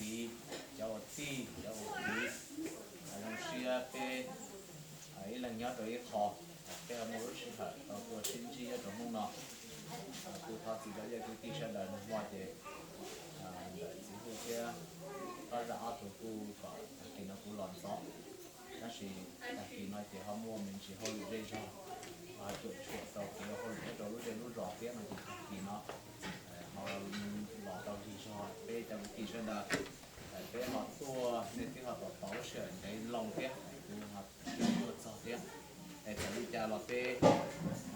tí cháu tí cháu tí lòng xia pe ấy là nhớ tới khó cái ông muốn sinh hoạt và của sinh chi ở trong mông nó cụ thọ thì bây giờ cái tí sẽ đợi một để chỉ cụ kia có rõ tụ cụ có thì nó cụ lòn gió nó chỉ đặc kỳ nói thì họ mua mình chỉ hơi dây cho chuột chuột đầu thì họ lấy đầu lúc đây lúc rõ phía mà thì nó họ lọt đầu thì cho bây giờ cái sẽ đợi bây họ tua nên cái họ bảo sửa cái lòng phía họ chuột gió phía để cho đi cha lọt phía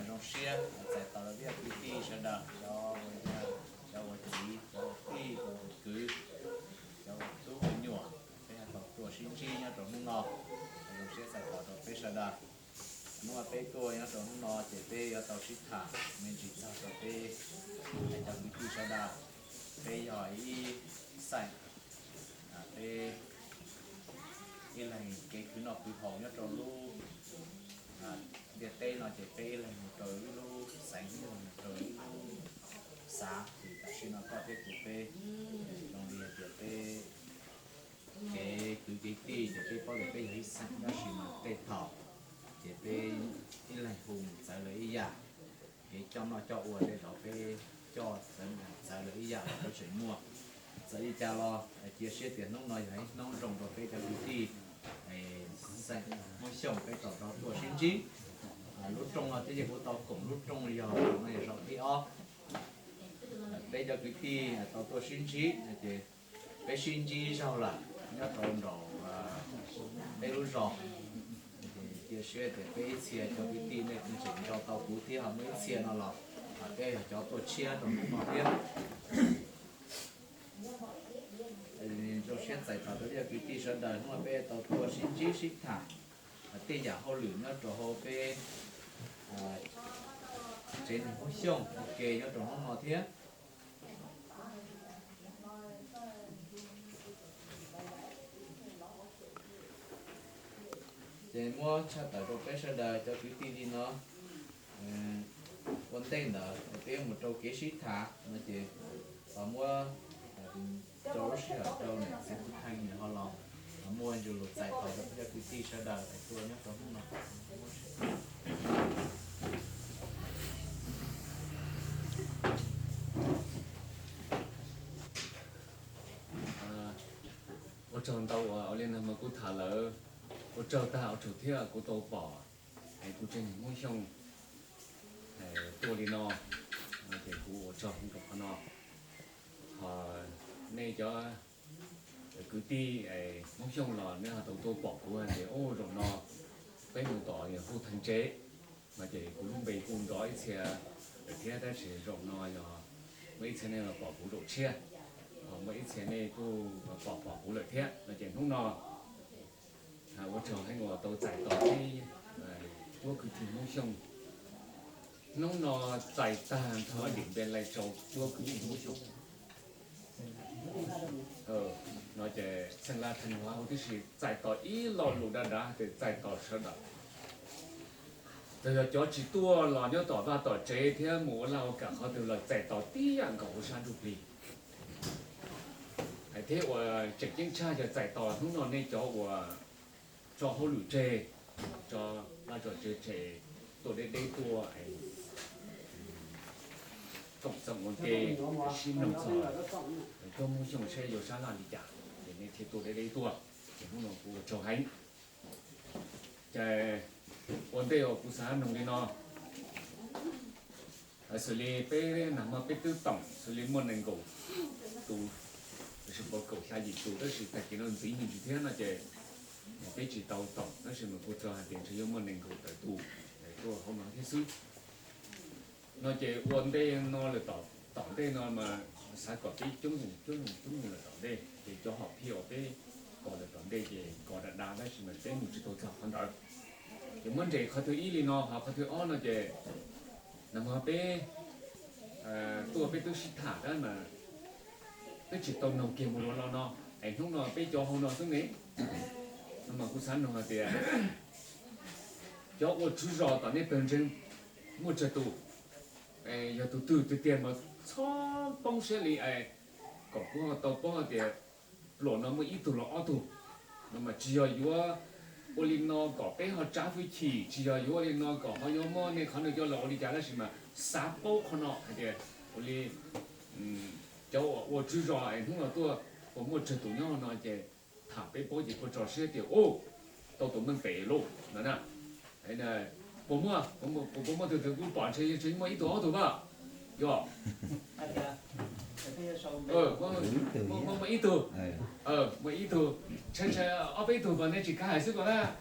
trong xe sẽ tạo ra cái tí sẽ đợi cho người tí cho tí cứ cho tú nhỏ cái hạt tuổi sinh chi nhá trong nung nọ trong xe sẽ tạo ra cái sẽ đợi nhưng mà cái tuổi nhá trong nung nọ chỉ cái tàu xích thả mình chỉ tạo ra cái để cho cái tí sẽ đợi cái giỏi sạch cái này cái cứ nọ cứ hồng nhá trong lu địa tây nó chỉ tây là một trời lu sánh một trời lu sáng thì ta xin nó có cái cụ tây trong địa tây cái tây địa tây có địa tây lấy sánh nó xin nó tây thọ địa tây cái này hùng sẽ lấy giả cái trong nó cho uổng để nó cái cho sẽ lấy giả nó chuyển mua sẽ đi cha lo chia sẻ tiền nông nói đấy nông trồng vào cái cái tây xanh mỗi sống cái tàu đó của sinh trí lúc trồng là cái gì của tàu cũng lúc trồng giờ này rồi thì đây là cái khi tàu của sinh trí thì cái sinh trí sau là nhớ trồng rồi đây lúc rồi chia sẻ thì cái chia cho cái tin này cũng chỉ cho tàu cũ thì họ mới chia nó là cái cho tôi chia trong nó biết cho xét giải thoát được cái tí sơn đời mà bé tàu tua xin chí xích thả tê giả hậu lửa nó cho hậu bé trên hậu xông ok nó cho hậu nó thế để mua cho tàu đồ bé sơn đời cho cái tí đi nó ổn định đó bé một trâu kế xích thả nó chỉ mua cho rất là đâu này sẽ thực hành như họ làm mua anh lột giải khỏi được cho cái tí sẽ đào cái tua nhé có không nào ở trong tàu ở lên mà cũng thả lỡ ở trong tàu chủ thiết của tàu bỏ hay của trên mỗi sông tua đi nó thì của trong cái nó họ nay cho cứ ti mong xong là nếu họ tôi bỏ của thì ô rồi nó cái một tỏi khu thành chế mà chỉ cũng bị cùng đói thì thế đó chỉ rồi nó là mấy thế này là bỏ của độ chia mấy thế này cũng bỏ của lợi thế là chỉ không nó我找ให้我都在到ที่我คือถึงมุ่งชงน้องนอใจตาทอดิ่งเป็นไรโจ我คือถึงมุ่งชงnó chỉ sinh ra thành hóa thì chỉ giải tỏa ý lò lù đá để giải tỏa sơ đỏ giờ cho chỉ tua lò nhớ tỏa và tỏa chế thì múa lao cả họ từ là giải tỏa tí ăn cầu san rụp lì thế của trực chính cha giờ giải tỏa không nó nên cho họ lù chế cho là cho chế tổ đây tua cộng đồng một cái xin nông sản tôi muốn dùng xe nhiều sáng làm gì cả để nên thì tôi đây tua để không nó của cho hành cái vấn đề ở khu sáng nông đi nó xử lý cái nằm ở cái tư tổng xử lý một nền cầu tụ sự bảo cầu sai gì tụ đó sự tại cái nó tí mình chỉ thế là cái chỉ tàu tổng đó sự mình có cho hàng tiền sử dụng một nền cầu tại tụ để tôi không nói thế sự nó chỉ vấn đề nó là tổng đây nó mà sẽ có cái chúng là tổng đây để cho họ hiểu cái còn là tổng đây thì còn là đa đấy mình đến một chút tôi học hơn rồi những vấn đề khó thứ ý li nó họ khó thứ ó nó chỉ nằm ở bên tôi bên tôi sinh thả đó mà cái chỉ tông nông kia một nó ảnh hưởng nó bên cho họ nó xuống đấy mà cũng sáng nó thì cho我至少到那本身我这都要都tiền mà cho bông xe li có tàu bông thì lộ nó mới ít tụ lộ ở tụ nó mà chỉ ở yếu ô linh nó có bé họ trả với chỉ ở yếu ô linh nó có họ yếu mò này khả năng cho lộ đi trả là gì mà sát bao khả năng hay là ô linh cho我知道哎，那么多我们这都要那些他被包起不找些的哦，到我们北路那那，哎那我们都我把这么一多好多吧，哟，我一头，我一头，趁阿贝头把那几个还是过来，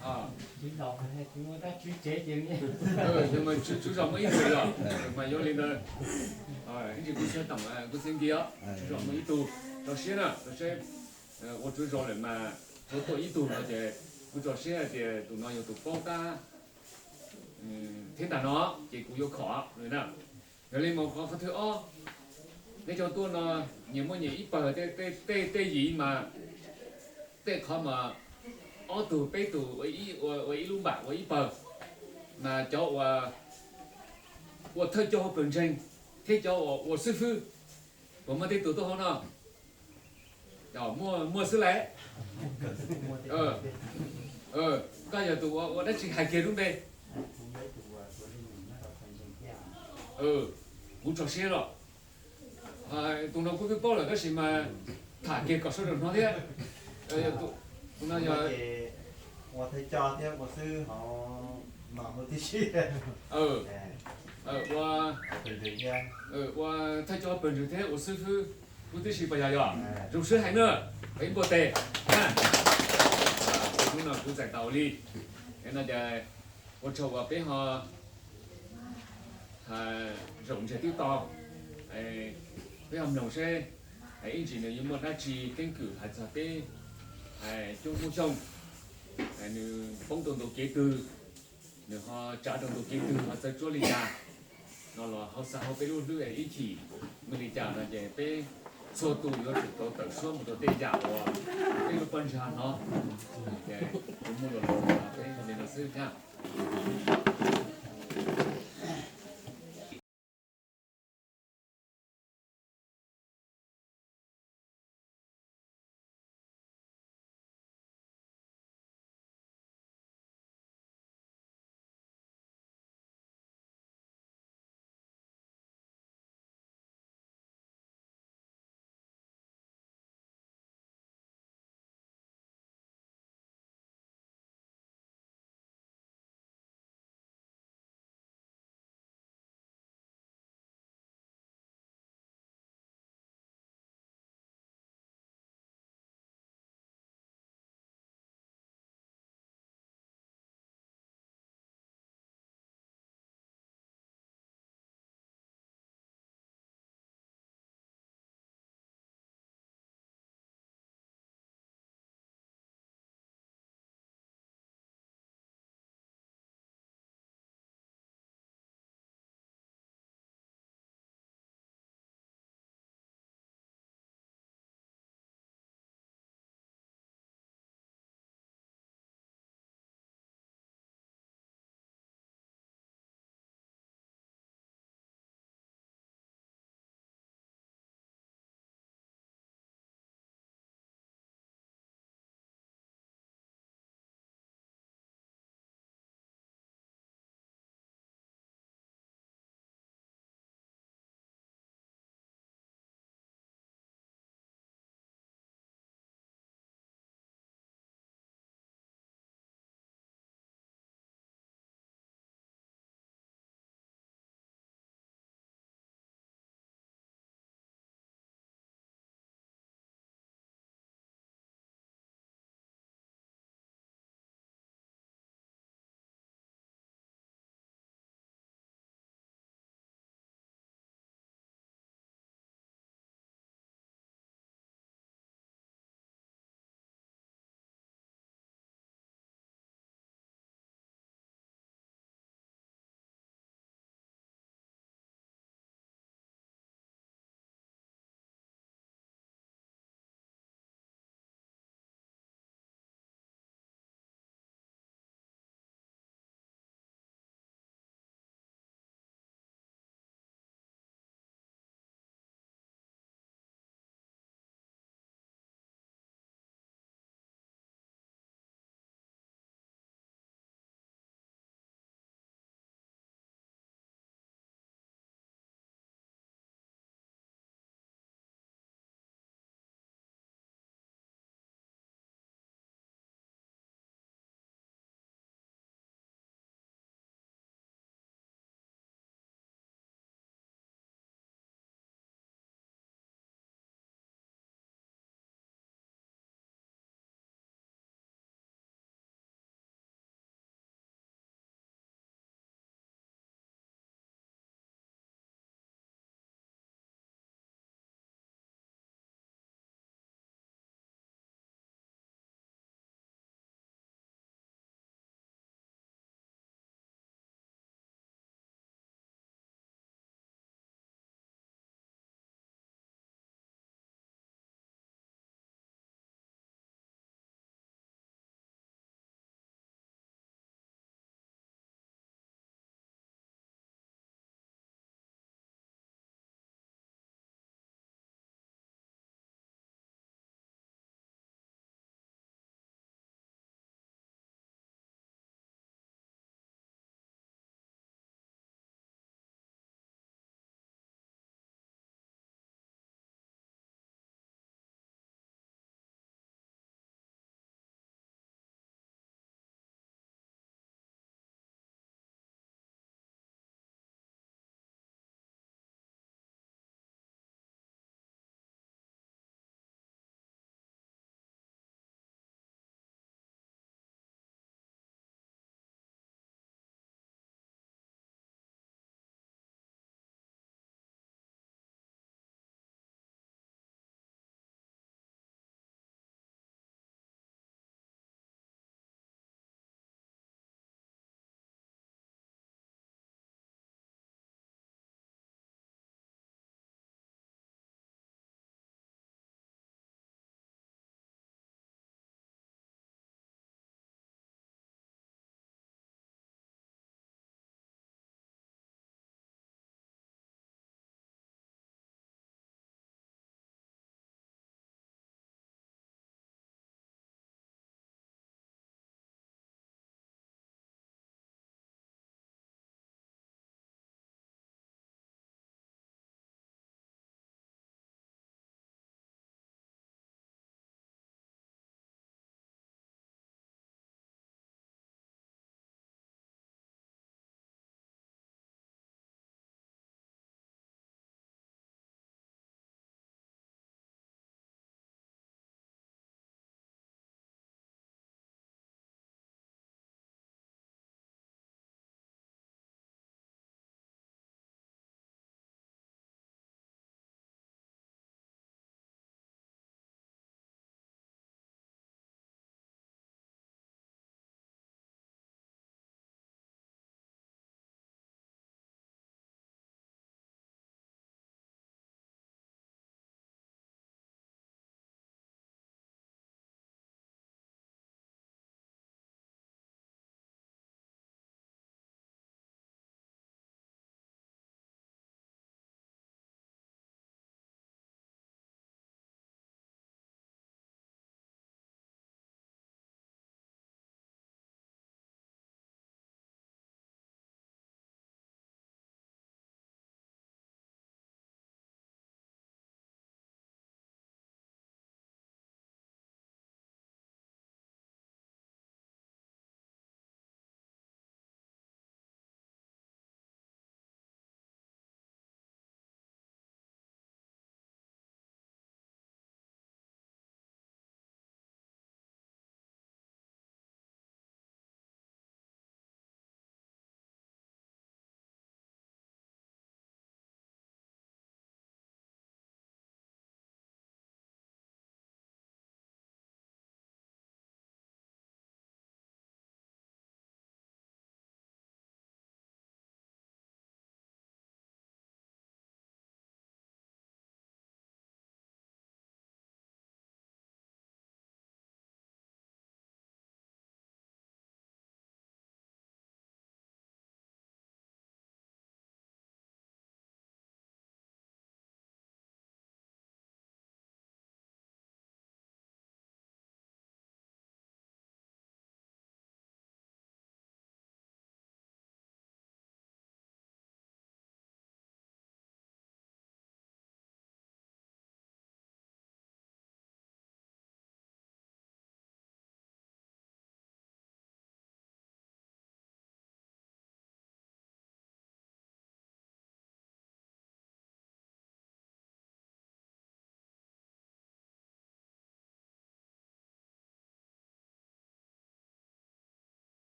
啊。chỉ đọc hay chỉ người ta chỉ chế chuyện nhé nhưng mà chú trọng mấy tuổi rồi mà vô lên đó anh chị cũng sẽ tổng cũng sẽ kia chú trọng mấy tuổi đó sẽ nè đó sẽ tôi chú trọng lại mà tôi ít tuổi nó thì cũng cho sẽ thì tụi nó yêu tụi bao ta thế là nó chỉ cũng yêu khó rồi nè rồi lên một khó phát thứ để cho tôi nó nhiều mỗi nhiều ít bờ tê gì mà tê khó mà ở tù bé tù ở ý luôn bạc ở ý bờ mà cho我特教本身，特教我师傅，我们得读多少呢？要莫斯来，刚才读我那是还给中的，我找谁了？读那股票报了，但是嘛，他给搞收入那的，读那叫。我thấy cho thế một sư họ mở một tí xíu 我他叫本身的我师傅不对是不要要，如是还呢，很不得，看，我呢不在道理，那在我找我背后，容这丢到，背后弄些，一直呢有么那只根据还是被，中不中。nếu phong tồn đồ kế từ nếu họ trả đồng đồ kế từ họ sẽ cho lý ra nó là họ sao họ phải luôn đưa ý chỉ mình lý trả là để phải số tù yếu chỉ có tận số một đồ tệ giả của cái lúc phân ra nó để cũng một đồ là phải nên là sư nha